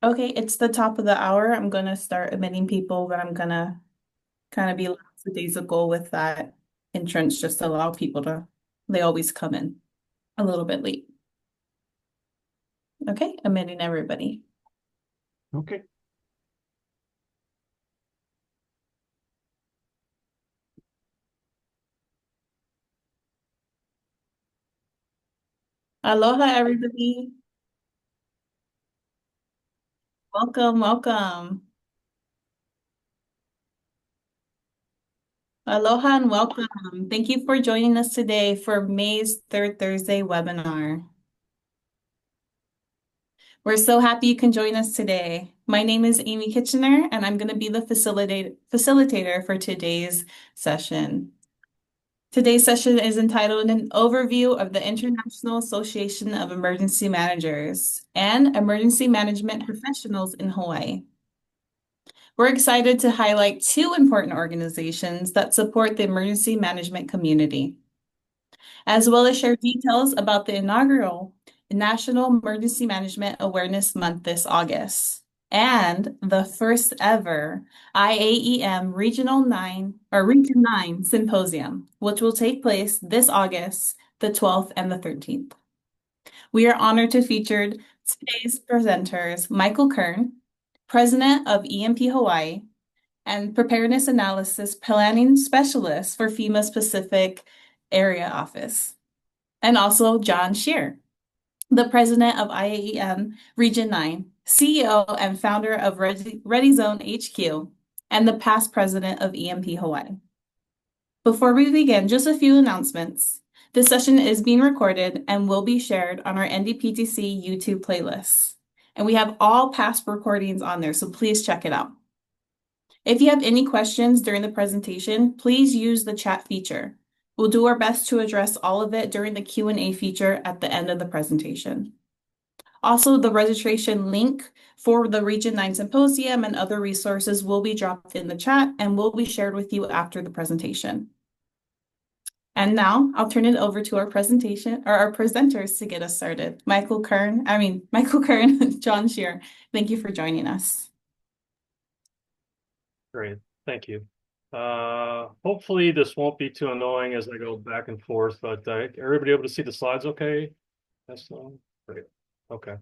Okay, it's the top of the hour. I'm gonna start admitting people, but I'm gonna kind of be lackadaisical with that entrance just to allow people to, they always come in a little bit late. Okay, admitting everybody. Okay. Aloha, everybody. Welcome, welcome. Aloha and welcome. Thank you for joining us today for May's Third Thursday webinar. We're so happy you can join us today. My name is Amy Kitchener, and I'm going to be the facilitator for today's session. Today's session is entitled An Overview of the International Association of Emergency Managers and Emergency Management Professionals in Hawaii. We're excited to highlight two important organizations that support the emergency management community, as well as share details about the inaugural National Emergency Management Awareness Month this August and the first ever IAEM Region 9 Symposium, which will take place this August, the 12th and the 13th. We are honored to feature today's presenters, Michael Kern, President of EMP Hawaii, and Preparedness Analysis Planning Specialist for FEMA's Pacific Area Office, and also John Shear, the president of IAEM Region 9, CEO and founder of Ready Zone HQ, and the past president of EMP Hawaii. Before we begin, just a few announcements. This session is being recorded and will be shared on our NDPTC YouTube playlist. And we have all past recordings on there, so please check it out. If you have any questions during the presentation, please use the chat feature. We'll do our best to address all of it during the Q&A feature at the end of the presentation. Also, the registration link for the Region 9 Symposium and other resources will be dropped in the chat and will be shared with you after the presentation. And now I'll turn it over to our presenters to get us started. Michael Kern, John Shear, thank you for joining us. Great. Thank you. Hopefully this won't be too annoying as I go back and forth, but everybody able to see the slides okay? That's great. Okay.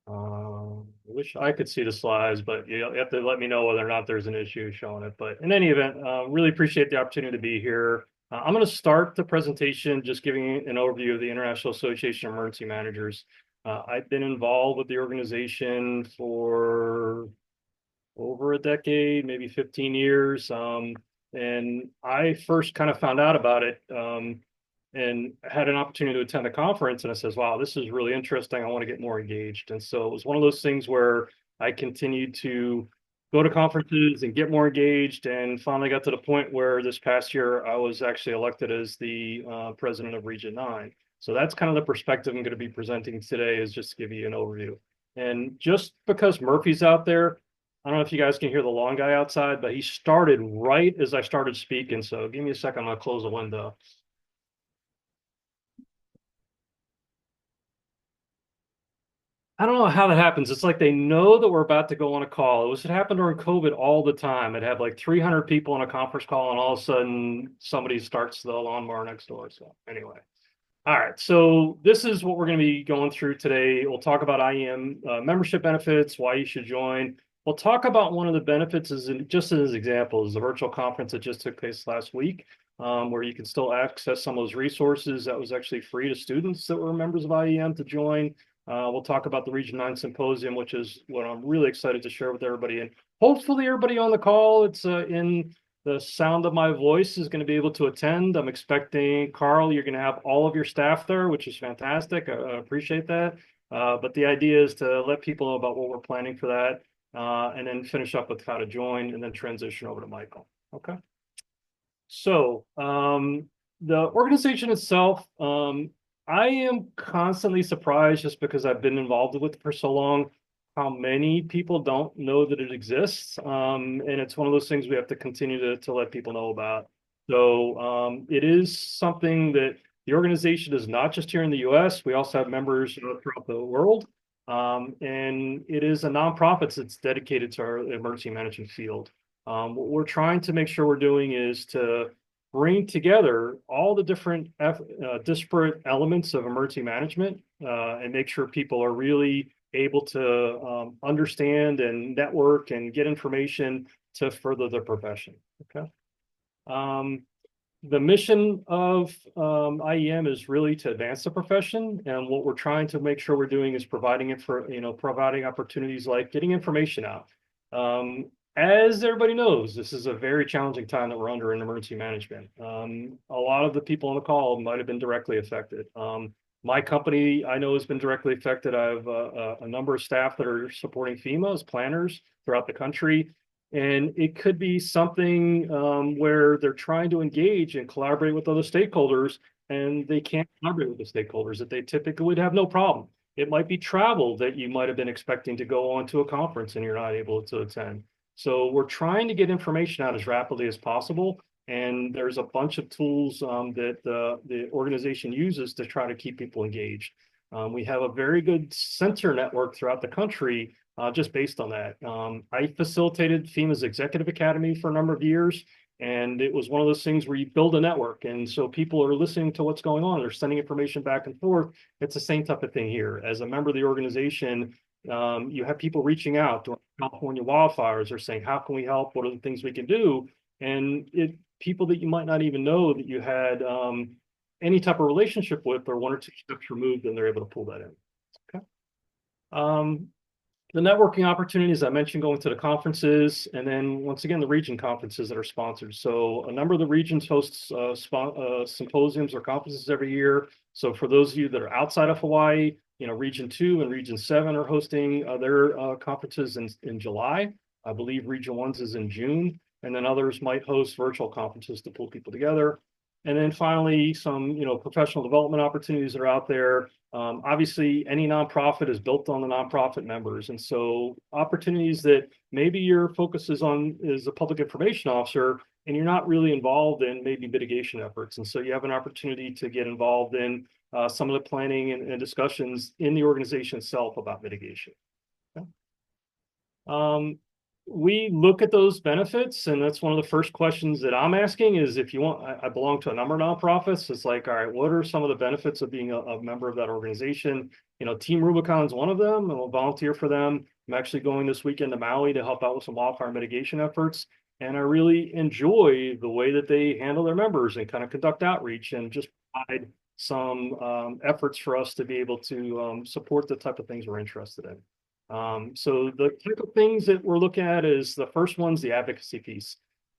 I wish I could see the slides, but you have to let me know whether or not there's an issue showing it. But in any event, really appreciate the opportunity to be here. I'm going to start the presentation just giving an overview of the International Association of Emergency Managers. I've been involved with the organization for over a decade, maybe 15 years. And I first kind of found out about it and had an opportunity to attend a conference. And I says, wow, this is really interesting. I want to get more engaged. And so it was one of those things where I continued to go to conferences and get more engaged, and finally got to the point where this past year I was actually elected as the president of Region 9. So that's kind of the perspective I'm going to be presenting today, is just to give you an overview. And just because Murphy's out there, I don't know if you guys can hear the long guy outside, but he started right as I started speaking. So give me a second, I'm gonna close the window. I don't know how that happens. It's like they know that we're about to go on a call. It happened during COVID all the time. It'd have like 300 people on a conference call, and all of a sudden somebody starts the lawnmower next door. So anyway. All right, so this is what we're going to be going through today. We'll talk about IEM membership benefits, why you should join. We'll talk about one of the benefits, just as examples, the virtual conference that just took place last week, where you can still access some of those resources. That was actually free to students that were members of IEM to join. We'll talk about the Region 9 Symposium, which is what I'm really excited to share with everybody. And hopefully everybody on the call, it's in the sound of my voice, is going to be able to attend. I'm expecting, Carl, you're going to have all of your staff there, which is fantastic. I appreciate that. But the idea is to let people know about what we're planning for that, and then finish up with how to join, and then transition over to Michael. Okay. So the organization itself, I am constantly surprised, just because I've been involved with it for so long, how many people don't know that it exists. And it's one of those things we have to continue to let people know about. So it is something that the organization is not just here in the US. We also have members throughout the world. And it is a nonprofit that's dedicated to our emergency management field. What we're trying to make sure we're doing is to bring together all the different disparate elements of emergency management and make sure people are really able to understand and network and get information to further their profession. Okay. Um, the mission of IEM is really to advance the profession, and what we're trying to make sure we're doing is providing it for, providing opportunities like getting information out. As everybody knows, this is a very challenging time that we're under in emergency management. A lot of the people on the call might have been directly affected. My company, I know, has been directly affected. I have a number of staff that are supporting FEMA as planners throughout the country. And it could be something where they're trying to engage and collaborate with other stakeholders, and they can't collaborate with the stakeholders that they typically would have no problem. It might be travel that you might have been expecting to go on to a conference and you're not able to attend. So we're trying to get information out as rapidly as possible. And there's a bunch of tools that the organization uses to try to keep people engaged. We have a very good center network throughout the country just based on that. I facilitated FEMA's Executive Academy for a number of years, and it was one of those things where you build a network. And so people are listening to what's going on. They're sending information back and forth. It's the same type of thing here. As a member of the organization, you have people reaching out during California wildfires. They're saying, how can we help? What are the things we can do? And people that you might not even know that you had any type of relationship with are one or two steps removed, and they're able to pull that in. Okay. The networking opportunities I mentioned, going to the conferences, and then once again, the region conferences that are sponsored. So a number of the regions host symposiums or conferences every year. So for those of you that are outside of Hawaii, Region 2 and Region 7 are hosting their conferences in July. I believe Region 1's is in June, and then others might host virtual conferences to pull people together. And then finally, some professional development opportunities that are out there. Obviously, any nonprofit is built on the nonprofit members. And so opportunities that maybe your focus is on is a public information officer, and you're not really involved in maybe mitigation efforts. And so you have an opportunity to get involved in some of the planning and discussions in the organization itself about mitigation. Okay. We look at those benefits, and that's one of the first questions that I'm asking is if you want, I belong to a number of nonprofits. It's like, all right, what are some of the benefits of being a member of that organization? Team Rubicon is one of them, and we'll volunteer for them. I'm actually going this weekend to Maui to help out with some wildfire mitigation efforts. And I really enjoy the way that they handle their members and kind of conduct outreach and just provide some efforts for us to be able to support the type of things we're interested in. So the type of things that we're looking at is the first one's the advocacy piece.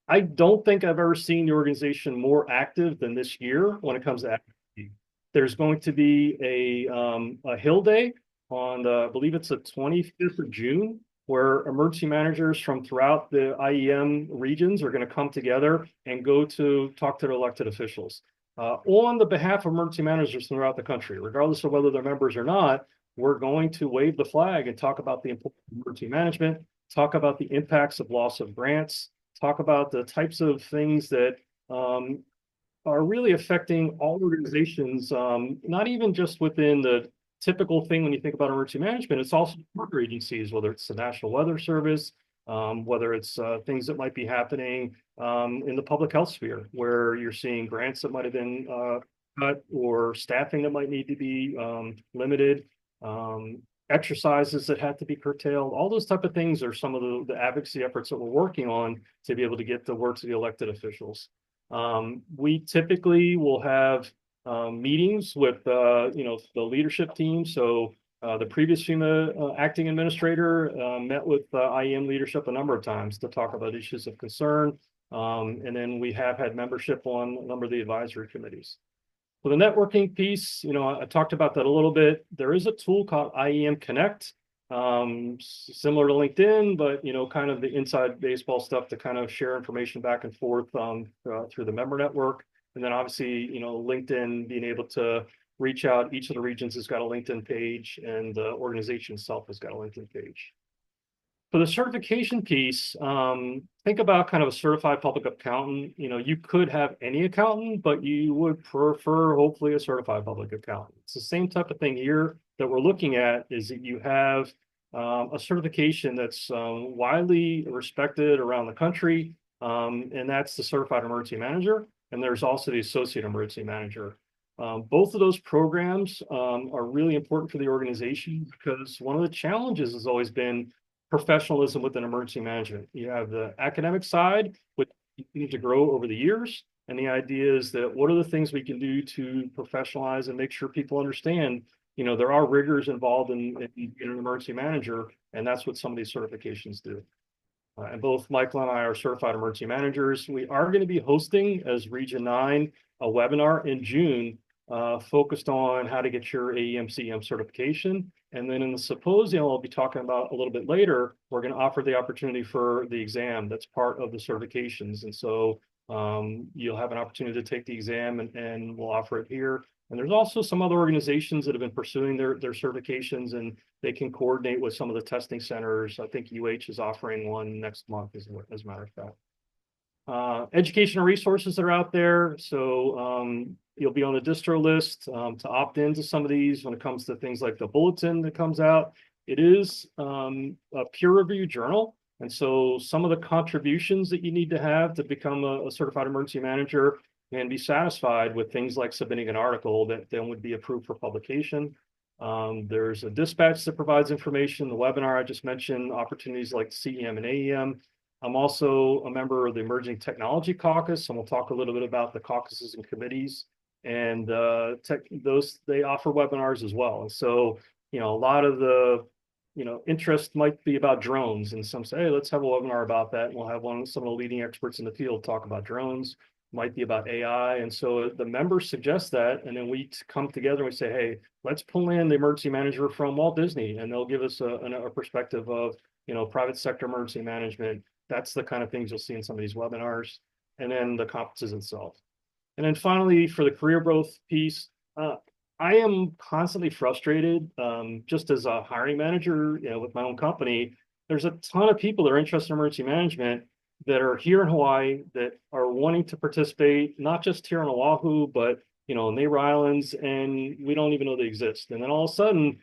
I don't think I've ever seen the organization more active than this year when it comes to advocacy. There's going to be a Hill Day on I believe it's the 25th of June, where emergency managers from throughout the IEM regions are going to come together and go to talk to their elected officials on the behalf of emergency managers throughout the country, regardless of whether they're members or not. We're going to wave the flag and talk about the importance of emergency management, talk about the impacts of loss of grants, talk about the types of things that are really affecting all organizations, not even just within the typical thing when you think about emergency management. It's also partner agencies, whether it's the National Weather Service, whether it's things that might be happening in the public health sphere, where you're seeing grants that might have been cut or staffing that might need to be limited. Exercises that had to be curtailed. All those type of things are some of the advocacy efforts that we're working on to be able to get the word to the elected officials. We typically will have meetings with the leadership team. So the previous FEMA acting administrator met with IEM leadership a number of times to talk about issues of concern. And then we have had membership on a number of the advisory committees. For the networking piece, I talked about that a little bit. There is a tool called IEM Connect, similar to LinkedIn, but kind of the inside baseball stuff to kind of share information back and forth through the member network. And then obviously, LinkedIn being able to reach out. Each of the regions has got a LinkedIn page, and the organization itself has got a LinkedIn page. For the certification piece, think about kind of a certified public accountant. You could have any accountant, but you would prefer hopefully a certified public accountant. It's the same type of thing here. that we're looking at is that you have a certification that's widely respected around the country, and that's the Certified Emergency Manager. And there's also the Associate Emergency Manager. Both of those programs are really important for the organization because one of the challenges has always been professionalism within emergency management. You have the academic side, which continues to grow over the years. And the idea is that what are the things we can do to professionalize and make sure people understand, there are rigors involved in an emergency manager, and that's what some of these certifications do. And both Michael and I are certified emergency managers. We are going to be hosting as Region 9 a webinar in June focused on how to get your AEM-CEM certification. And then in the symposium I'll be talking about a little bit later, we're going to offer the opportunity for the exam that's part of the certifications. And so you'll have an opportunity to take the exam and we'll offer it here. And there's also some other organizations that have been pursuing their certifications, and they can coordinate with some of the testing centers. I think UH is offering one next month, as a matter of fact. Educational resources that are out there. So you'll be on the distro list to opt into some of these when it comes to things like the bulletin that comes out. It is a peer review journal. And so some of the contributions that you need to have to become a certified emergency manager and be satisfied with things like submitting an article that then would be approved for publication. There's a dispatch that provides information, the webinar I just mentioned, opportunities like CEM and AEM. I'm also a member of the Emerging Technology Caucus, and we'll talk a little bit about the caucuses and committees. And they offer webinars as well. And so, a lot of the interest might be about drones, and some say, hey, let's have a webinar about that. And we'll have some of the leading experts in the field talk about drones. Might be about AI. And so the members suggest that, and then we come together and we say, hey, let's pull in the emergency manager from Walt Disney, and they'll give us a perspective of, private sector emergency management. That's the kind of things you'll see in some of these webinars, and then the conferences itself. And then finally, for the career growth piece, I am constantly frustrated, just as a hiring manager, with my own company. There's a ton of people that are interested in emergency management that are here in Hawaii that are wanting to participate, not just here on Oahu, but in Neighbor Islands, and we don't even know they exist. And then all of a sudden,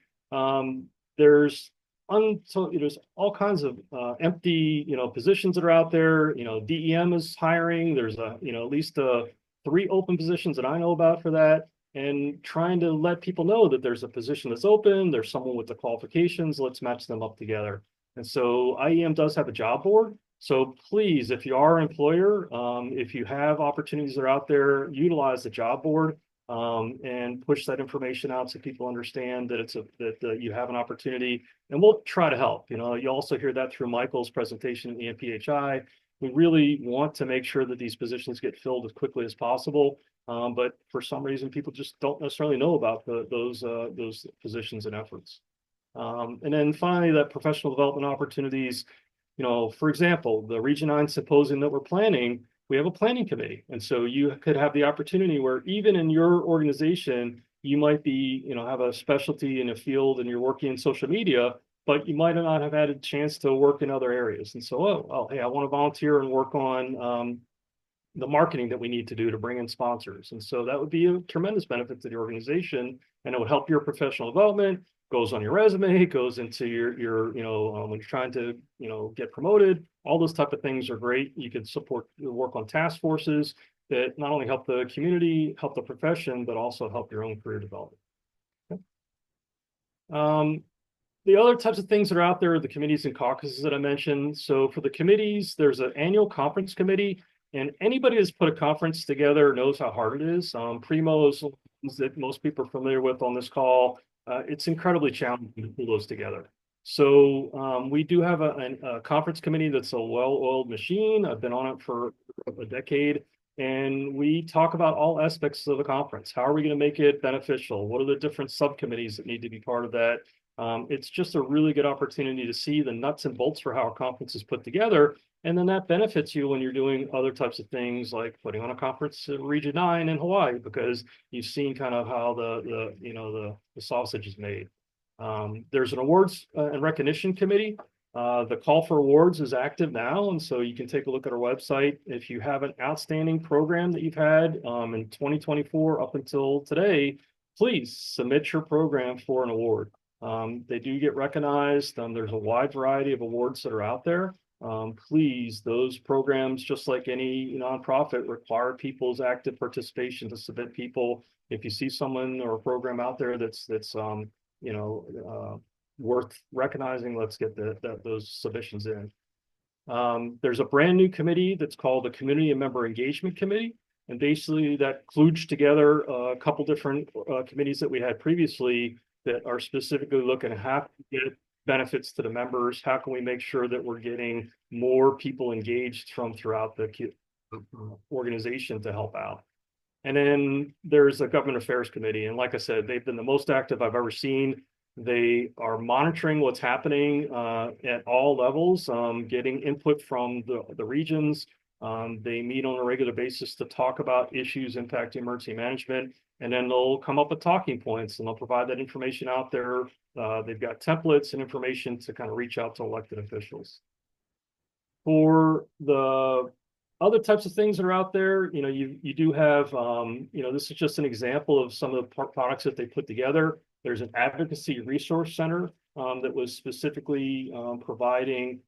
there's all kinds of empty positions that are out there. DEM is hiring. There's at least 3 open positions that I know about for that, and trying to let people know that there's a position that's open. There's someone with the qualifications. Let's match them up together. And so IEM does have a job board. So please, if you are an employer, if you have opportunities that are out there, utilize the job board and push that information out so people understand that you have an opportunity, and we'll try to help. You also hear that through Michael's presentation in EMP-HI. We really want to make sure that these positions get filled as quickly as possible. But for some reason, people just don't necessarily know about those positions and efforts. And then finally, that professional development opportunities. For example, the Region 9 symposium that we're planning, we have a planning committee. And so you could have the opportunity where even in your organization, you might be, have a specialty in a field and you're working in social media, but you might not have had a chance to work in other areas. And so, hey, I want to volunteer and work on the marketing that we need to do to bring in sponsors. And so that would be a tremendous benefit to the organization, and it would help your professional development, goes on your resume, goes into your when you're trying to, get promoted. All those type of things are great. You can work on task forces that not only help the community, help the profession, but also help your own career development. Okay. The other types of things that are out there are the committees and caucuses that I mentioned. So for the committees, there's an annual conference committee, and anybody that's put a conference together knows how hard it is. Primos that most people are familiar with on this call, it's incredibly challenging to pull those together. So we do have a conference committee that's a well-oiled machine. I've been on it for a decade, and we talk about all aspects of the conference. How are we going to make it beneficial? What are the different subcommittees that need to be part of that? It's just a really good opportunity to see the nuts and bolts for how a conference is put together. And then that benefits you when you're doing other types of things like putting on a conference at Region 9 in Hawaii, because you've seen kind of how the sausage is made. There's an awards and recognition committee. The call for awards is active now, and so you can take a look at our website. If you have an outstanding program that you've had in 2024 up until today, please submit your program for an award. They do get recognized. There's a wide variety of awards that are out there. Please, those programs, just like any nonprofit, require people's active participation to submit people. If you see someone or a program out there that's you know worth recognizing, let's get those submissions in. There's a brand new committee that's called the Community and Member Engagement Committee. And basically that kludged together a couple different committees that we had previously that are specifically looking at how to get benefits to the members. How can we make sure that we're getting more people engaged from throughout the organization to help out? And then there's a government affairs committee. And like I said, they've been the most active I've ever seen. They are monitoring what's happening at all levels, getting input from the regions. They meet on a regular basis to talk about issues impacting emergency management. And then they'll come up with talking points and they'll provide that information out there. They've got templates and information to kind of reach out to elected officials. For the other types of things that are out there, you do have, this is just an example of some of the products that they put together. There's an advocacy resource center that was specifically providing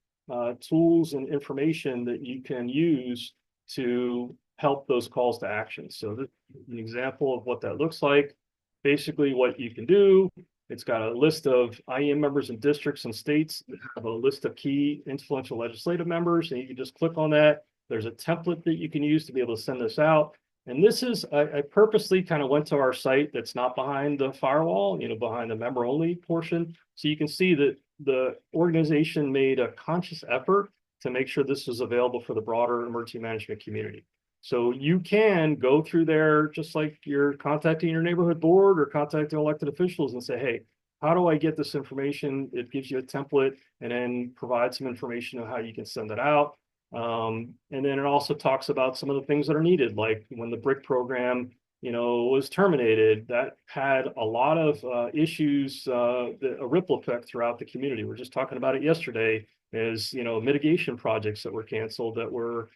tools and information that you can use to help those calls to action. So this is an example of what that looks like. Basically, what you can do, it's got a list of IAEM members in districts and states that have a list of key influential legislative members, and you can just click on that. There's a template that you can use to be able to send this out. And this is, I purposely kind of went to our site that's not behind the firewall, behind the member only portion. So you can see that the organization made a conscious effort to make sure this was available for the broader emergency management community. So you can go through there just like you're contacting your neighborhood board or contacting elected officials and say, hey, how do I get this information? It gives you a template and then provides some information on how you can send it out. And then it also talks about some of the things that are needed, like when the BRIC program, was terminated, that had a lot of issues, a ripple effect throughout the community. We're just talking about it yesterday as, mitigation projects that were canceled that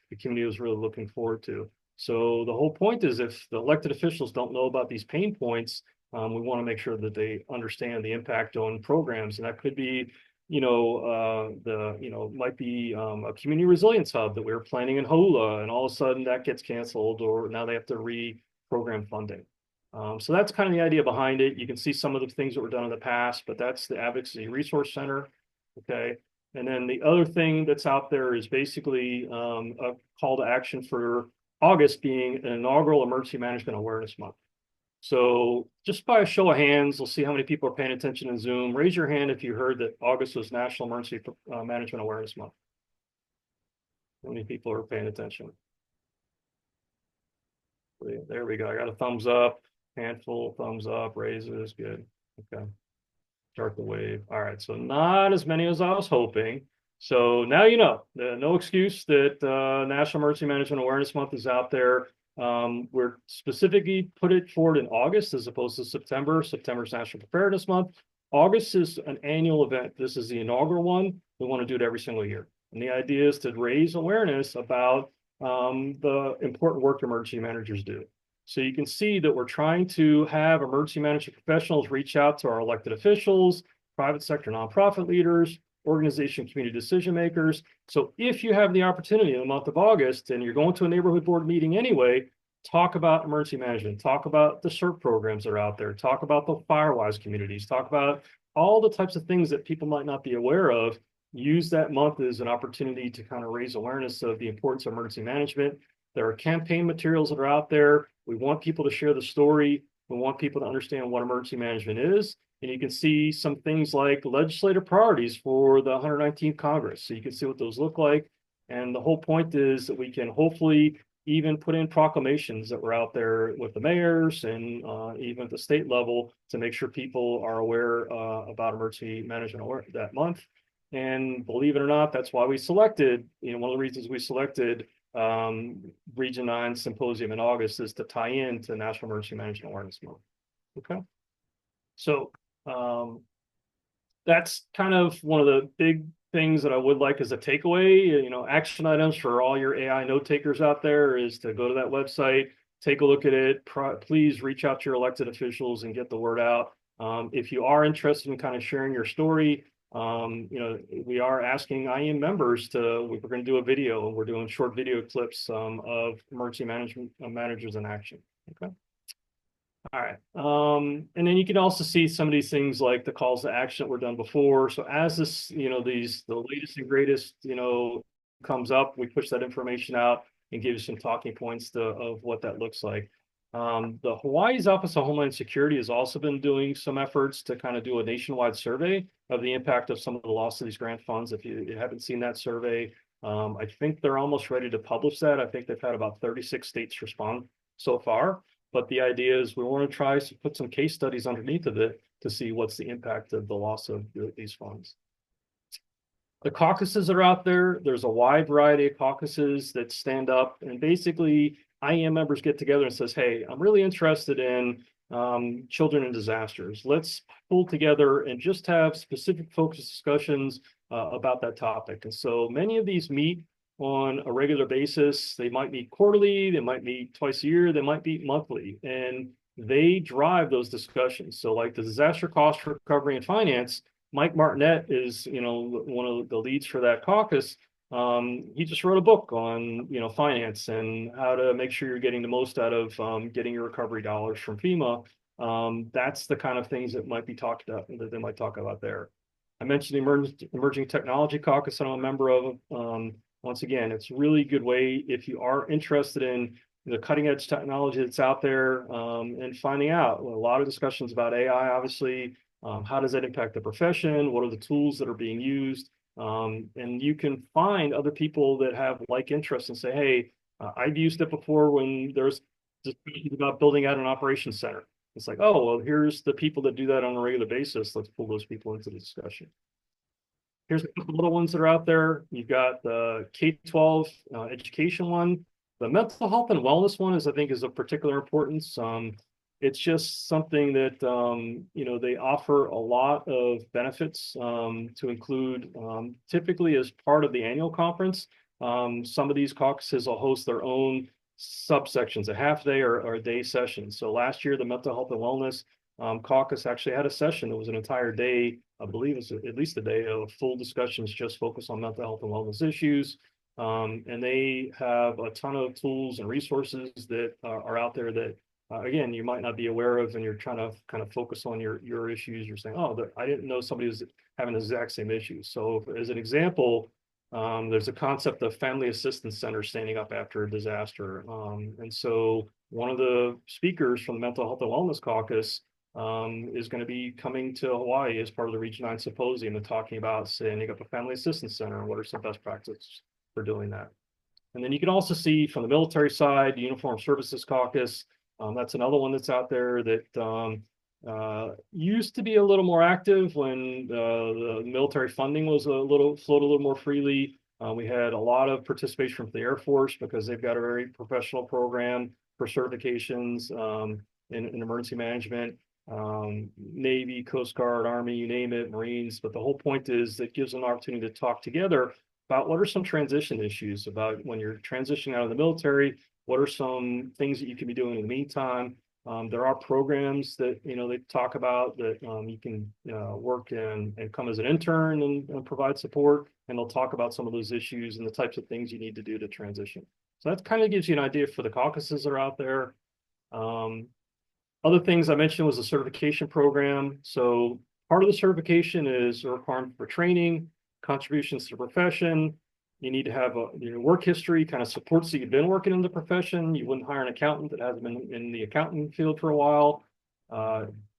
the community was really looking forward to. So the whole point is if the elected officials don't know about these pain points, we want to make sure that they understand the impact on programs. And that could be might be a community resilience hub that we were planning in Honolulu, and all of a sudden that gets canceled, or now they have to reprogram funding. So that's kind of the idea behind it. You can see some of the things that were done in the past, but that's the Advocacy Resource Center. Okay. And then the other thing that's out there is basically a call to action for August being an inaugural Emergency Management Awareness Month. So just by a show of hands, we'll see how many people are paying attention in Zoom. Raise your hand if you heard that August was National Emergency Management Awareness Month. How many people are paying attention? There we go. I got a thumbs up, handful, thumbs up, raises, good. Okay. Start the wave. All right, so not as many as I was hoping. So now no excuse that National Emergency Management Awareness Month is out there. We're specifically put it forward in August as opposed to September. September's National Preparedness Month. August is an annual event. This is the inaugural one. We want to do it every single year. And the idea is to raise awareness about the important work emergency managers do. So you can see that we're trying to have emergency management professionals reach out to our elected officials, private sector nonprofit leaders, organization community decision makers. So if you have the opportunity in the month of August and you're going to a neighborhood board meeting anyway, talk about emergency management, talk about the CERT programs that are out there, talk about the Firewise communities, talk about all the types of things that people might not be aware of. Use that month as an opportunity to kind of raise awareness of the importance of emergency management. There are campaign materials that are out there. We want people to share the story. We want people to understand what emergency management is. And you can see some things like legislative priorities for the 119th Congress. So you can see what those look like. And the whole point is that we can hopefully even put in proclamations that were out there with the mayors and even at the state level to make sure people are aware about emergency management that month. And believe it or not, that's why we selected, one of the reasons we selected Region 9 Symposium in August is to tie in to National Emergency Management Awareness Month. Okay. So that's kind of one of the big things that I would like as a takeaway, action items for all your AI note takers out there is to go to that website, take a look at it. Please reach out to your elected officials and get the word out. If you are interested in kind of sharing your story, we are asking IAEM members we're going to do a video, and we're doing short video clips of emergency management managers in action. Okay. All right. And then you can also see some of these things like the calls to action that were done before. So as this, the latest and greatest, comes up, we push that information out and give you some talking points of what that looks like. The Hawaii's Office of Homeland Security has also been doing some efforts to kind of do a nationwide survey of the impact of some of the loss of these grant funds. If you haven't seen that survey, I think they're almost ready to publish that. I think they've had about 36 states respond so far. But the idea is we want to try to put some case studies underneath of it to see what's the impact of the loss of these funds. The caucuses are out there. There's a wide variety of caucuses that stand up, and basically IAM members get together and says, hey, I'm really interested in children in disasters. Let's pull together and just have specific focused discussions about that topic. And so many of these meet on a regular basis. They might meet quarterly, they might meet twice a year, they might meet monthly, and they drive those discussions. So like the disaster cost recovery and finance, Mike Martinet is, one of the leads for that caucus. He just wrote a book on, finance and how to make sure you're getting the most out of getting your recovery dollars from FEMA. That's the kind of things that might be talked about, that they might talk about there. I mentioned the Emerging Technology Caucus that I'm a member of. Once again, it's a really good way if you are interested in the cutting edge technology that's out there and finding out a lot of discussions about AI, obviously. How does that impact the profession? What are the tools that are being used? And you can find other people that have like interests and say, hey, I've used it before when there's discussions about building out an operations center. It's like, oh, well, here's the people that do that on a regular basis. Let's pull those people into the discussion. Here's a couple little ones that are out there. You've got the K-12 education one. The mental health and wellness one I think, is of particular importance. It's just something that, they offer a lot of benefits to include typically as part of the annual conference. Some of these caucuses will host their own subsections, a half day or a day session. So last year, the mental health and wellness caucus actually had a session that was an entire day, I believe it's at least a day of full discussions just focused on mental health and wellness issues. And they have a ton of tools and resources that are out there that, again, you might not be aware of, and you're trying to kind of focus on your issues. You're saying, oh, I didn't know somebody was having the exact same issues. So as an example, there's a concept of family assistance centers standing up after a disaster. And so one of the speakers from the Mental Health and Wellness Caucus is going to be coming to Hawaii as part of the Region 9 Symposium and talking about setting up a family assistance center and what are some best practices for doing that. And then you can also see from the military side, the Uniformed Services Caucus. That's another one that's out there that used to be a little more active when the military funding was flowed a little more freely. We had a lot of participation from the Air Force because they've got a very professional program for certifications in emergency management. Navy, Coast Guard, Army, you name it, Marines. But the whole point is it gives them an opportunity to talk together about what are some transition issues about when you're transitioning out of the military. What are some things that you can be doing in the meantime? There are programs that they talk about that you can work and come as an intern and provide support, and they'll talk about some of those issues and the types of things you need to do to transition. So that kind of gives you an idea for the caucuses that are out there. Other things I mentioned was the certification program. So part of the certification is a requirement for training, contributions to the profession. You need to have your work history kind of supports that you've been working in the profession. You wouldn't hire an accountant that hasn't been in the accounting field for a while.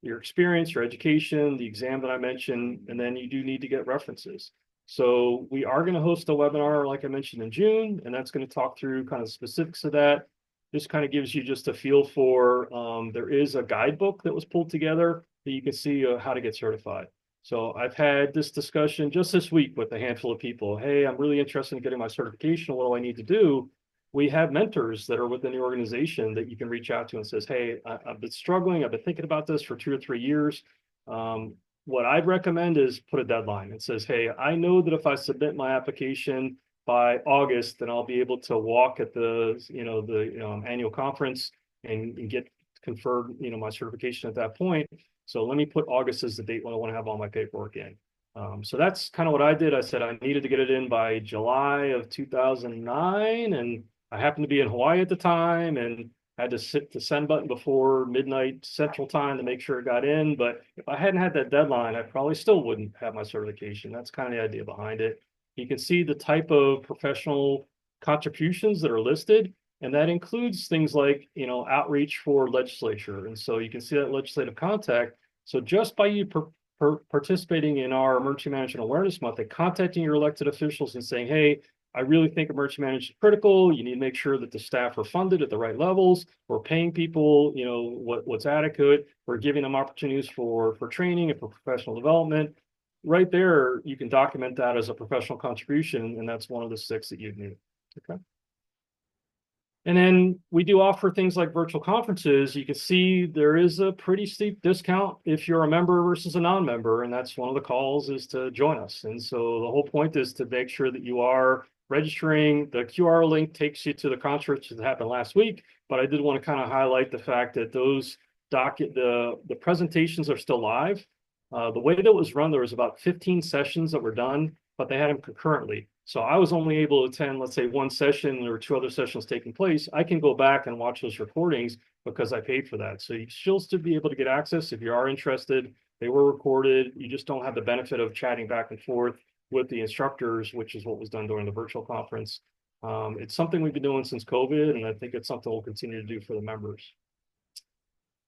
Your experience, your education, the exam that I mentioned, and then you do need to get references. So we are going to host a webinar, like I mentioned, in June, and that's going to talk through kind of specifics of that. This kind of gives you just a feel for, there is a guidebook that was pulled together that you can see how to get certified. So I've had this discussion just this week with a handful of people. Hey, I'm really interested in getting my certification. What do I need to do? We have mentors that are within the organization that you can reach out to and says, hey, I've been struggling. I've been thinking about this for 2 or 3 years. What I'd recommend is put a deadline. It says, hey, I know that if I submit my application by August, then I'll be able to walk at the annual conference. and get conferred, my certification at that point. So let me put August as the date when I want to have all my paperwork in. So that's kind of what I did. I said I needed to get it in by July of 2009, and I happened to be in Hawaii at the time and had to hit the send button before midnight Central Time to make sure it got in. But if I hadn't had that deadline, I probably still wouldn't have my certification. That's kind of the idea behind it. You can see the type of professional contributions that are listed, and that includes things like, outreach for legislature. And so you can see that legislative contact. So just by you participating in our Emergency Management Awareness Month and contacting your elected officials and saying, hey, I really think emergency management is critical. You need to make sure that the staff are funded at the right levels. We're paying people, what's adequate. We're giving them opportunities for training and for professional development. Right there, you can document that as a professional contribution, and that's one of the 6 that you'd need. Okay. And then we do offer things like virtual conferences. You can see there is a pretty steep discount if you're a member versus a non-member, and that's one of the calls is to join us. And so the whole point is to make sure that you are registering. The QR link takes you to the conference that happened last week, but I did want to kind of highlight the fact that those the presentations are still live. The way that it was run, there was about 15 sessions that were done, but they had them concurrently. So I was only able to attend, let's say, one session or 2 other sessions taking place. I can go back and watch those recordings because I paid for that. So you still be able to get access if you are interested. They were recorded. You just don't have the benefit of chatting back and forth with the instructors, which is what was done during the virtual conference. It's something we've been doing since COVID, and I think it's something we'll continue to do for the members.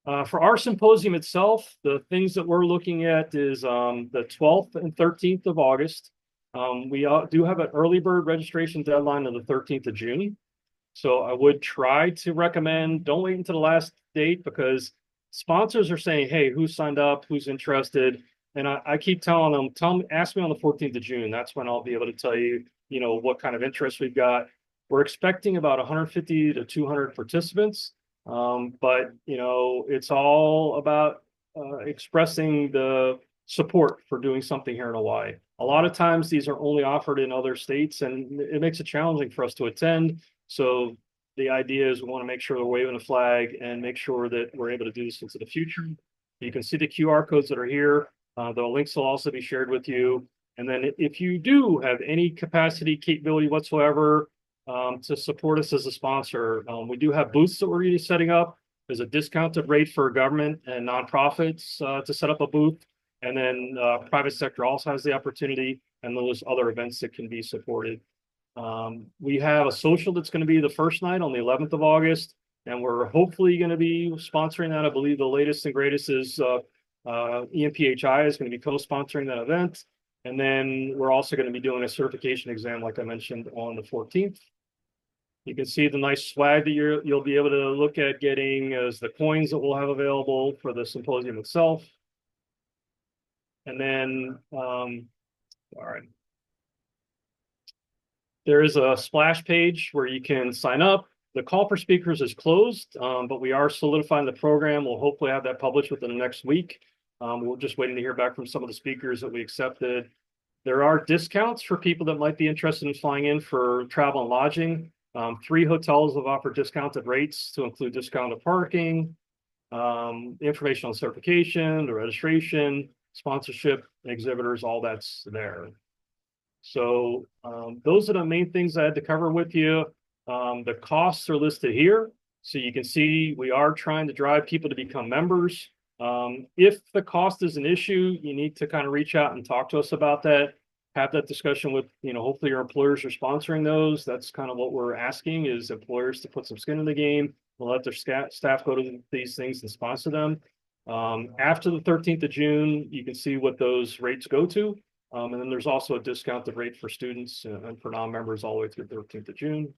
For our symposium itself, the things that we're looking at is the 12th and 13th of August. We do have an early bird registration deadline of the 13th of June. So I would try to recommend, don't wait until the last date, because sponsors are saying, hey, who's signed up, who's interested? And I keep telling them, ask me on the 14th of June. That's when I'll be able to tell you, what kind of interest we've got. We're expecting about 150 to 200 participants. But it's all about expressing the support for doing something here in Hawaii. A lot of times these are only offered in other states, and it makes it challenging for us to attend. So the idea is we want to make sure we're waving a flag and make sure that we're able to do this into the future. You can see the QR codes that are here. The links will also be shared with you. And then if you do have any capacity, capability whatsoever to support us as a sponsor, we do have booths that we're really setting up. There's a discounted rate for government and nonprofits to set up a booth. And then private sector also has the opportunity, and those other events that can be supported. We have a social that's going to be the first night on the 11th of August, and we're hopefully going to be sponsoring that. I believe the latest and greatest is EMP-HI is going to be co-sponsoring that event. And then we're also going to be doing a certification exam, like I mentioned, on the 14th. You can see the nice swag that you'll be able to look at getting as the coins that we'll have available for the symposium itself. And then, all right. There is a splash page where you can sign up. The call for speakers is closed, but we are solidifying the program. We'll hopefully have that published within the next week. We're just waiting to hear back from some of the speakers that we accepted. There are discounts for people that might be interested in flying in for travel and lodging. 3 hotels have offered discounted rates to include discounted parking, information on certification, the registration, sponsorship, exhibitors, all that's there. So those are the main things I had to cover with you. The costs are listed here. So you can see we are trying to drive people to become members. If the cost is an issue, you need to kind of reach out and talk to us about that. Have that discussion with, hopefully your employers are sponsoring those. That's kind of what we're asking, is employers to put some skin in the game. We'll let their staff go to these things and sponsor them. After the 13th of June, you can see what those rates go to. And then there's also a discounted rate for students and for non-members all the way through 13th of June.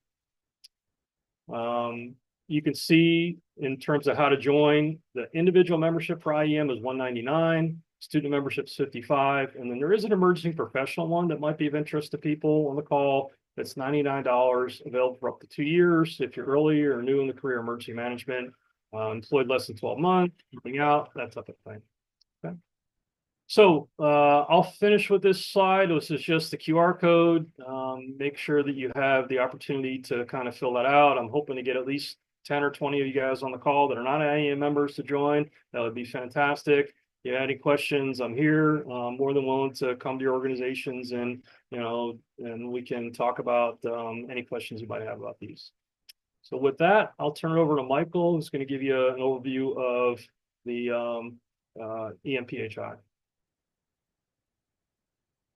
You can see in terms of how to join, the individual membership for IEM is $199, student membership is $55, and then there is an emerging professional one that might be of interest to people on the call. That's $99, available for up to 2 years if you're early or new in the career emergency management, employed less than 12 months, keeping out, that type of thing. Okay. So I'll finish with this slide. This is just the QR code. Make sure that you have the opportunity to kind of fill that out. I'm hoping to get at least 10 or 20 of you guys on the call that are not IAEM members to join. That would be fantastic. If you have any questions, I'm here. More than willing to come to your organizations and, and we can talk about any questions you might have about these. So with that, I'll turn it over to Michael, who's going to give you an overview of the EMP-HI.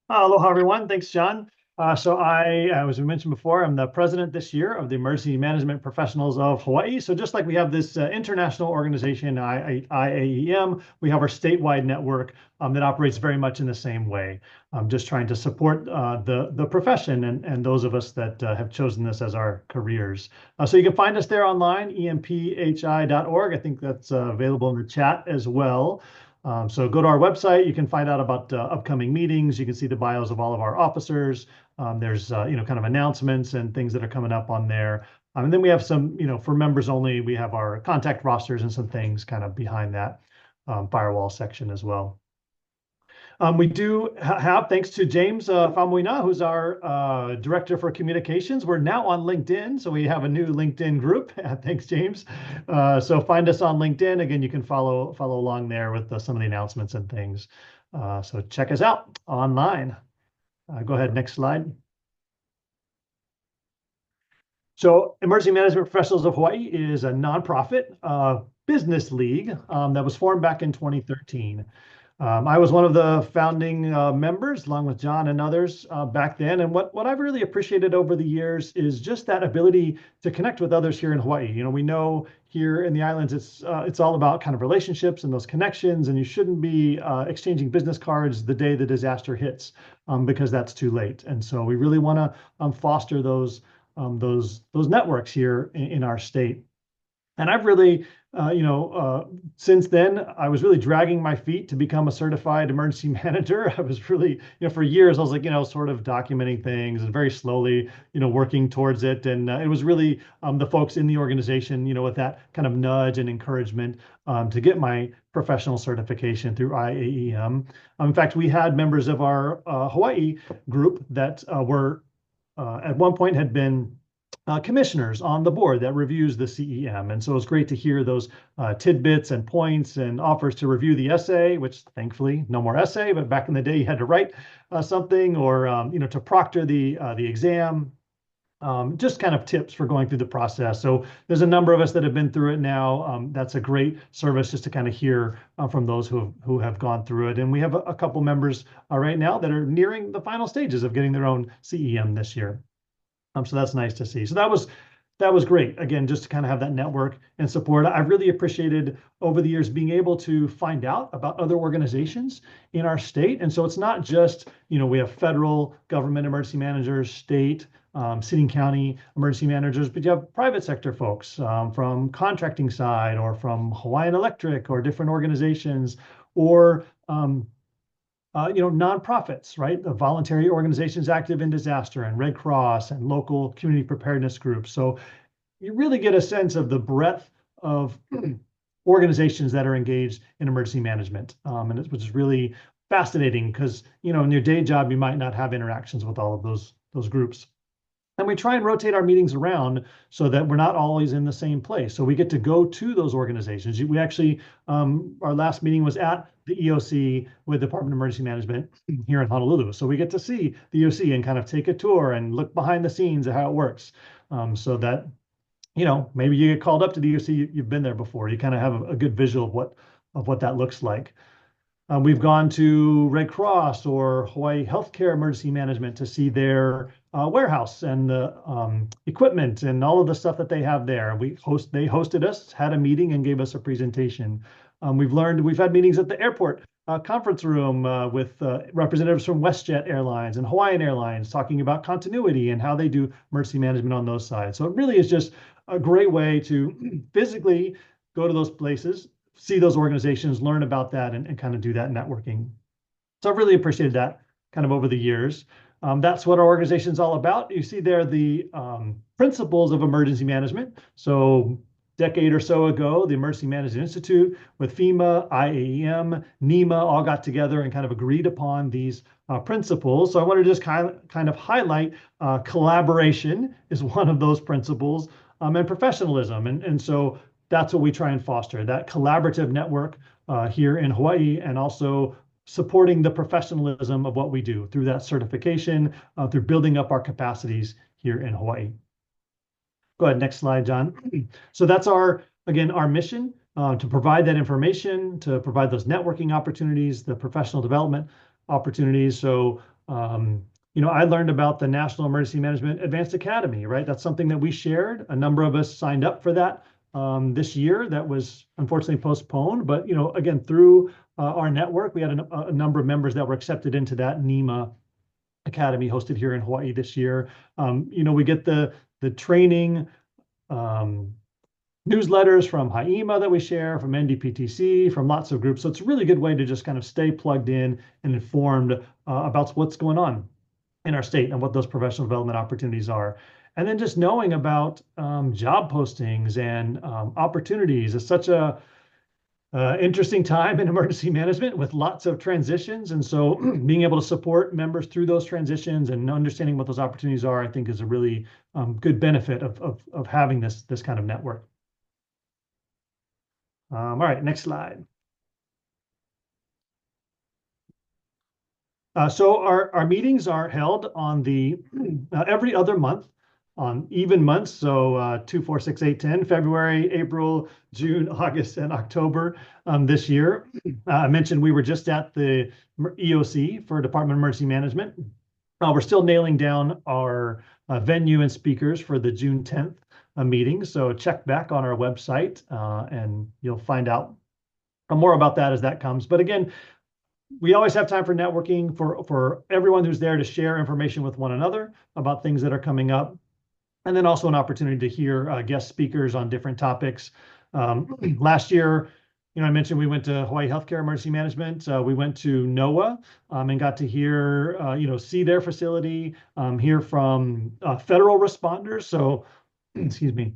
Aloha, everyone. Thanks, John. So as we mentioned before, I'm the president this year of the Emergency Management Professionals of Hawaii. So just like we have this international organization, IAEM, we have our statewide network that operates very much in the same way. Just trying to support the profession and those of us that have chosen this as our careers. So you can find us there online, emphi.org. I think that's available in the chat as well. So go to our website. You can find out about upcoming meetings. You can see the bios of all of our officers. There's kind of announcements and things that are coming up on there. And then we have some, for members only, we have our contact rosters and some things kind of behind that firewall section as well. We do have, thanks to James Famuina, who's our Director for Communications. We're now on LinkedIn, so we have a new LinkedIn group. Thanks, James. So find us on LinkedIn. Again, you can follow along there with some of the announcements and things. So check us out online. Go ahead, next slide. So Emergency Management Professionals of Hawaii is a nonprofit business league that was formed back in 2013. I was one of the founding members, along with John and others back then. And what I've really appreciated over the years is just that ability to connect with others here in Hawaii. We know here in the islands, it's all about kind of relationships and those connections, and you shouldn't be exchanging business cards the day the disaster hits because that's too late. And so we really want to foster those networks here in our state. And I've really, since then, I was really dragging my feet to become a certified emergency manager. I was really, for years, I was like, sort of documenting things and very slowly, working towards it. And it was really the folks in the organization, with that kind of nudge and encouragement to get my professional certification through IAEM. In fact, we had members of our Hawaii group that were at one point had been commissioners on the board that reviews the CEM. And so it's great to hear those tidbits and points and offers to review the essay, which thankfully no more essay, but back in the day you had to write something or, to proctor the exam. Just kind of tips for going through the process. So there's a number of us that have been through it now. That's a great service just to kind of hear from those who have gone through it. And we have a couple members right now that are nearing the final stages of getting their own CEM this year. So that's nice to see. So that was great. Again, just to kind of have that network and support. I've really appreciated over the years being able to find out about other organizations in our state. And so it's not just, we have federal government emergency managers, state, city and county emergency managers, but you have private sector folks from contracting side or from Hawaiian Electric or different organizations or nonprofits, right? The voluntary organizations active in disaster and Red Cross and local community preparedness groups. So you really get a sense of the breadth of organizations that are engaged in emergency management, which is really fascinating because, in your day job, you might not have interactions with all of those groups. And we try and rotate our meetings around so that we're not always in the same place. So we get to go to those organizations. We actually, our last meeting was at the EOC with the Department of Emergency Management here in Honolulu. So we get to see the EOC and kind of take a tour and look behind the scenes of how it works. So that, maybe you get called up to the EOC, you've been there before. You kind of have a good visual of what that looks like. We've gone to Red Cross or Hawaii Healthcare Emergency Management to see their warehouse and the equipment and all of the stuff that they have there. They hosted us, had a meeting, and gave us a presentation. We've had meetings at the airport conference room with representatives from WestJet Airlines and Hawaiian Airlines talking about continuity and how they do emergency management on those sides. So it really is just a great way to physically go to those places, see those organizations, learn about that, and kind of do that networking. So I've really appreciated that kind of over the years. That's what our organization is all about. You see there the principles of emergency management. So decade or so ago, the Emergency Management Institute with FEMA, IAEM, NEMA all got together and kind of agreed upon these principles. So I want to just kind of highlight collaboration is one of those principles. and professionalism. And so that's what we try and foster, that collaborative network here in Hawaii, and also supporting the professionalism of what we do through that certification, through building up our capacities here in Hawaii. Go ahead, next slide, John. So that's again, our mission, to provide that information, to provide those networking opportunities, the professional development opportunities. So, I learned about the National Emergency Management Advanced Academy, right? That's something that we shared. A number of us signed up for that this year. That was unfortunately postponed. But, again, through our network, we had a number of members that were accepted into that NEMA Academy hosted here in Hawaii this year. We get the training newsletters from HIEMA that we share, from NDPTC, from lots of groups. So it's a really good way to just kind of stay plugged in and informed about what's going on in our state and what those professional development opportunities are. And then just knowing about job postings and opportunities. It's such a interesting time in emergency management with lots of transitions. And so being able to support members through those transitions and understanding what those opportunities are, I think is a really good benefit of having this kind of network. All right, next slide. So our meetings are held on the every other month on even months. So 2, 4, 6, 8, 10, February, April, June, August, and October this year. I mentioned we were just at the EOC for Department of Emergency Management. We're still nailing down our venue and speakers for the June 10th meeting. So check back on our website and you'll find out more about that as that comes. But again, we always have time for networking for everyone who's there to share information with one another about things that are coming up. And then also an opportunity to hear guest speakers on different topics. Last year, I mentioned we went to Hawaii Healthcare Emergency Management. We went to NOAA and got to hear, see their facility, hear from federal responders. So, excuse me.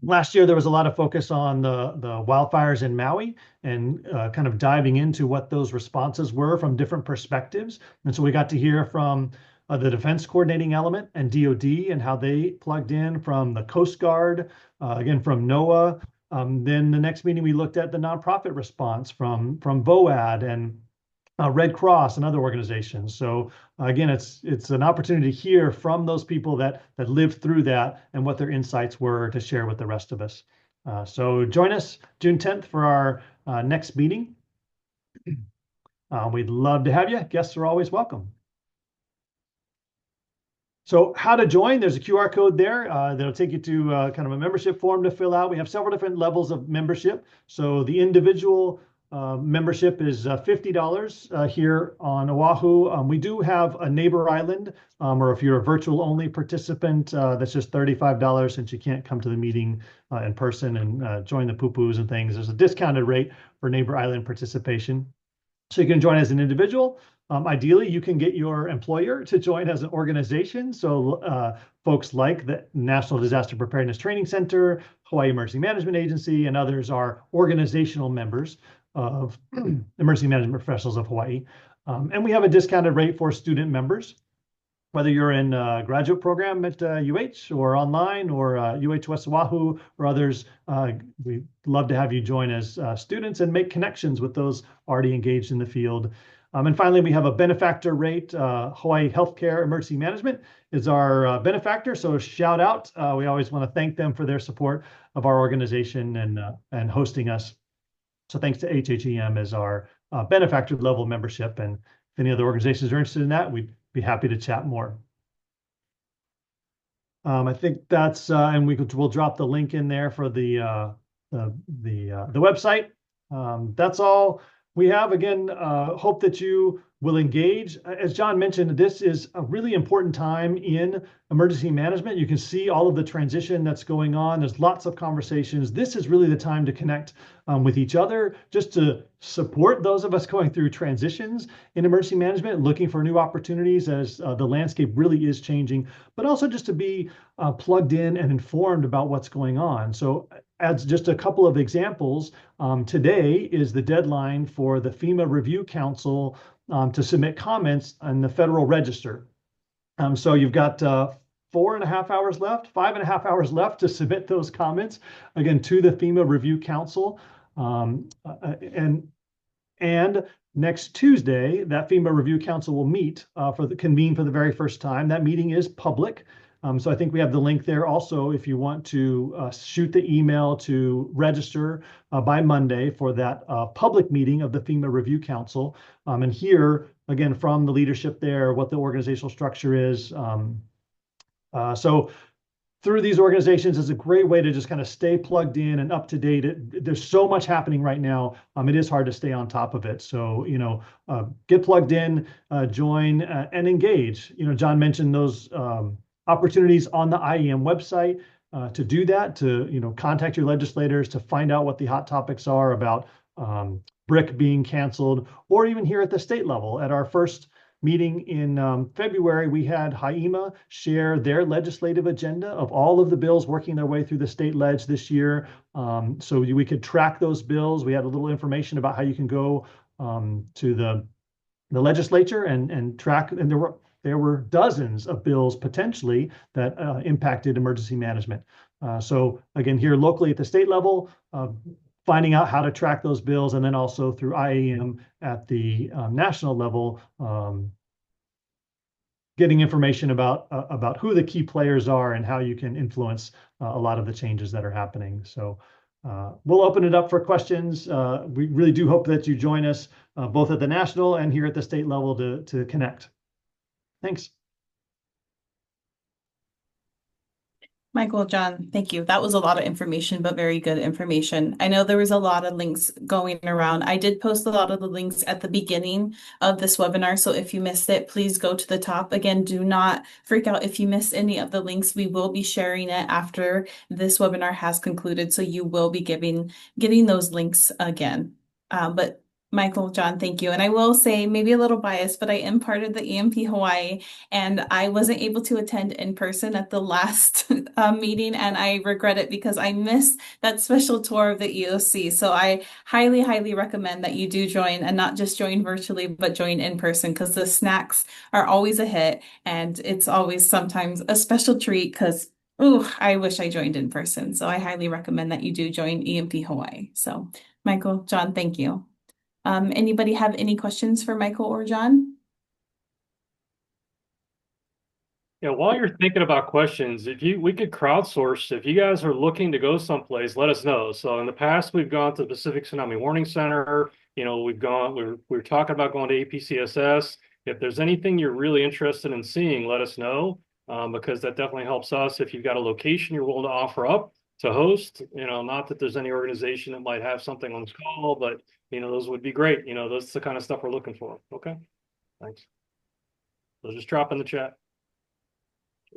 Last year, there was a lot of focus on the wildfires in Maui and kind of diving into what those responses were from different perspectives. And so we got to hear from the Defense Coordinating Element and DoD and how they plugged in, from the Coast Guard, again, from NOAA. Then the next meeting, we looked at the nonprofit response from VOAD and Red Cross and other organizations. So again, it's an opportunity to hear from those people that lived through that and what their insights were to share with the rest of us. So join us June 10th for our next meeting. We'd love to have you. Guests are always welcome. So how to join, there's a QR code there that'll take you to kind of a membership form to fill out. We have several different levels of membership. So the individual membership is $50 here on Oahu. We do have a neighbor island, or if you're a virtual only participant, that's just $35 since you can't come to the meeting in person and join the poo-poos and things. There's a discounted rate for neighbor island participation. So you can join as an individual. Ideally, you can get your employer to join as an organization. So folks like the National Disaster Preparedness Training Center, Hawaii Emergency Management Agency, and others are organizational members of Emergency Management Professionals of Hawaii. And we have a discounted rate for student members, whether you're in a graduate program at UH or online or UH West Oahu or others. We'd love to have you join as students and make connections with those already engaged in the field. And finally, we have a benefactor rate. Hawaii Healthcare Emergency Management is our benefactor. So shout out. We always want to thank them for their support of our organization and hosting us. So thanks to HHEM as our benefactor level membership. And if any other organizations are interested in that, we'd be happy to chat more. I think that's, and we'll drop the link in there for the website. That's all we have. Again, hope that you will engage. As John mentioned, this is a really important time in emergency management. You can see all of the transition that's going on. There's lots of conversations. This is really the time to connect with each other, just to support those of us going through transitions in emergency management, looking for new opportunities as the landscape really is changing, but also just to be plugged in and informed about what's going on. So as just a couple of examples, today is the deadline for the FEMA Review Council to submit comments on the Federal Register. So you've got 4.5 hours left, 5.5 hours left to submit those comments, again, to the FEMA Review Council. And next Tuesday, that FEMA Review Council will meet convene for the very first time. That meeting is public. So I think we have the link there also if you want to shoot the email to register by Monday for that public meeting of the FEMA Review Council, and hear again from the leadership there what the organizational structure is. So through these organizations is a great way to just kind of stay plugged in and up to date. There's so much happening right now. It is hard to stay on top of it. So, get plugged in, join, and engage. John mentioned those opportunities on the IAEM website to do that, to, contact your legislators to find out what the hot topics are about BRIC being canceled, or even here at the state level. At our first meeting in February, we had HIEMA share their legislative agenda of all of the bills working their way through the state ledge this year. So we could track those bills. We had a little information about how you can go to the legislature and track, and there were dozens of bills potentially that impacted emergency management. So again, here locally at the state level, finding out how to track those bills, and then also through IAEM at the national level, getting information about who the key players are and how you can influence a lot of the changes that are happening. So we'll open it up for questions. We really do hope that you join us both at the national and here at the state level to connect. Thanks. Michael, John, thank you. That was a lot of information, but very good information. I know there was a lot of links going around. I did post a lot of the links at the beginning of this webinar, so if you missed it, please go to the top. Again, do not freak out if you miss any of the links. We will be sharing it after this webinar has concluded, so you will be getting those links again. But Michael, John, thank you. And I will say, maybe a little biased, but I am part of the EMP Hawaii, and I wasn't able to attend in person at the last meeting, and I regret it because I missed that special tour of the EOC. So I highly, highly recommend that you do join, and not just join virtually, but join in person, because the snacks are always a hit, and it's always sometimes a special treat because, ooh, I wish I joined in person. So I highly recommend that you do join EMP Hawaii. So Michael, John, thank you. Anybody have any questions for Michael or John? Yeah, while you're thinking about questions, we could crowdsource. If you guys are looking to go someplace, let us know. So in the past, we've gone to the Pacific Tsunami Warning Center. We're talking about going to APCSS. If there's anything you're really interested in seeing, let us know, because that definitely helps us. If you've got a location you're willing to offer up to host, not that there's any organization that might have something on this call, but those would be great. Those are the kind of stuff we're looking for. Okay, thanks. So just drop in the chat.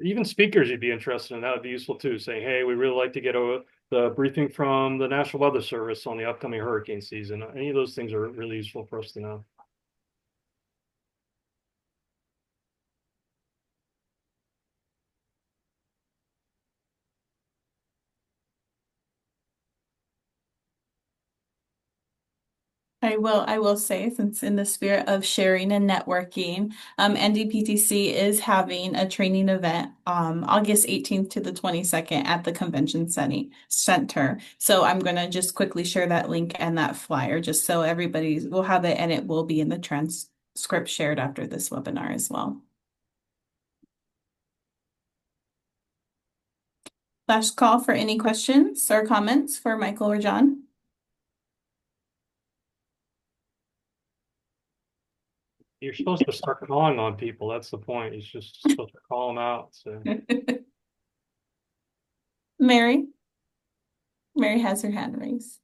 Even speakers you'd be interested in, that would be useful too. Saying, hey, we really like to get the briefing from the National Weather Service on the upcoming hurricane season. Any of those things are really useful for us to know. I will say, since in the spirit of sharing and networking, NDPTC is having a training event August 18th to the 22nd at the Convention Center. So I'm going to just quickly share that link and that flyer just so everybody will have it, and it will be in the transcript shared after this webinar as well. Last call for any questions or comments for Michael or John. You're supposed to start calling on people. That's the point. You're just supposed to call them out. So. Mary has her hand raised.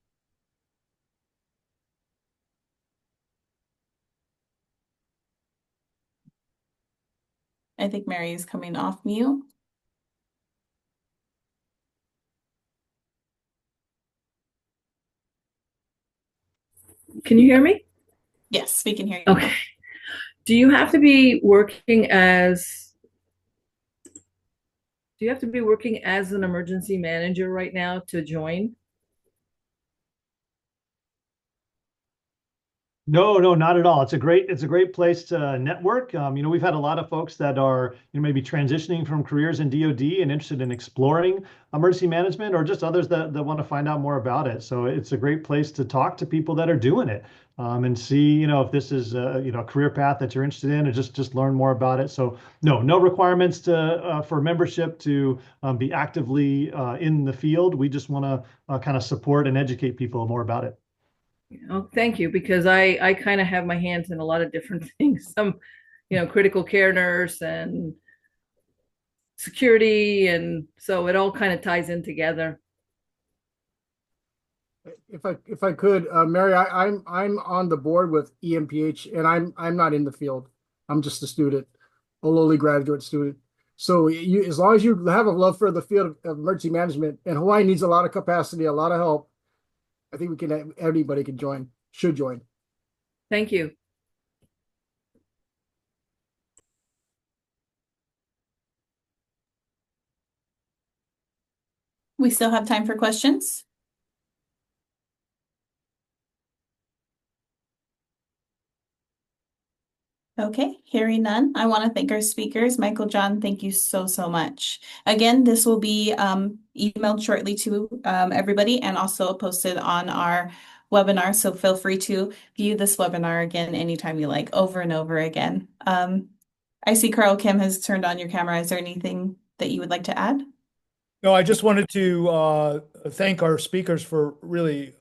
I think Mary is coming off mute. Can you hear me? Yes, we can hear you. Okay. Do you have to be working as an emergency manager right now to join? No, no, not at all. It's a great place to network. We've had a lot of folks that are, maybe transitioning from careers in DoD and interested in exploring emergency management, or just others that want to find out more about it. So it's a great place to talk to people that are doing it, and see, if this is a career path that you're interested in, or just learn more about it. So no requirements for membership to be actively in the field. We just want to kind of support and educate people more about it. Oh, thank you, because I kind of have my hands in a lot of different things. Some, critical care nurse and security, and so it all kind of ties in together. If I could, Mary, I'm on the board with EMPH, and I'm not in the field. I'm just a student, a lowly graduate student. So as long as you have a love for the field of emergency management, and Hawaii needs a lot of capacity, a lot of help, I think anybody can join, should join. Thank you. We still have time for questions. Okay, hearing none, I want to thank our speakers. Michael, John, thank you so, so much. Again, this will be emailed shortly to everybody and also posted on our webinar. So feel free to view this webinar again anytime you like, over and over again. I see Carl Kim has turned on your camera. Is there anything that you would like to add? No, I just wanted to thank our speakers for really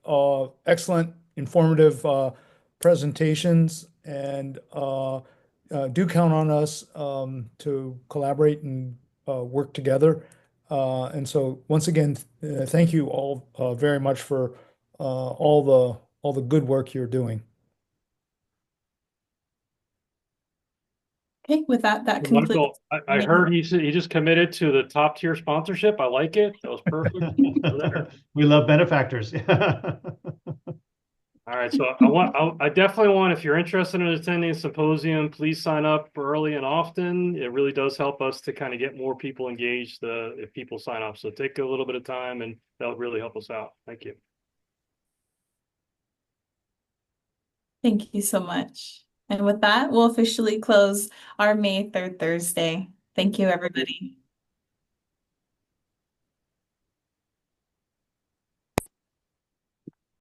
excellent, informative presentations, and do count on us to collaborate and work together. And so, once again, thank you all very much for all the good work you're doing. Okay, with that concludes. Michael, I heard he said he just committed to the top tier sponsorship. I like it. That was perfect. We love benefactors. All right, so I definitely want, if you're interested in attending a symposium, please sign up early and often. It really does help us to kind of get more people engaged if people sign up. So take a little bit of time, and that'll really help us out. Thank you. Thank you so much. And with that, we'll officially close our May 3rd Thursday. Thank you, everybody.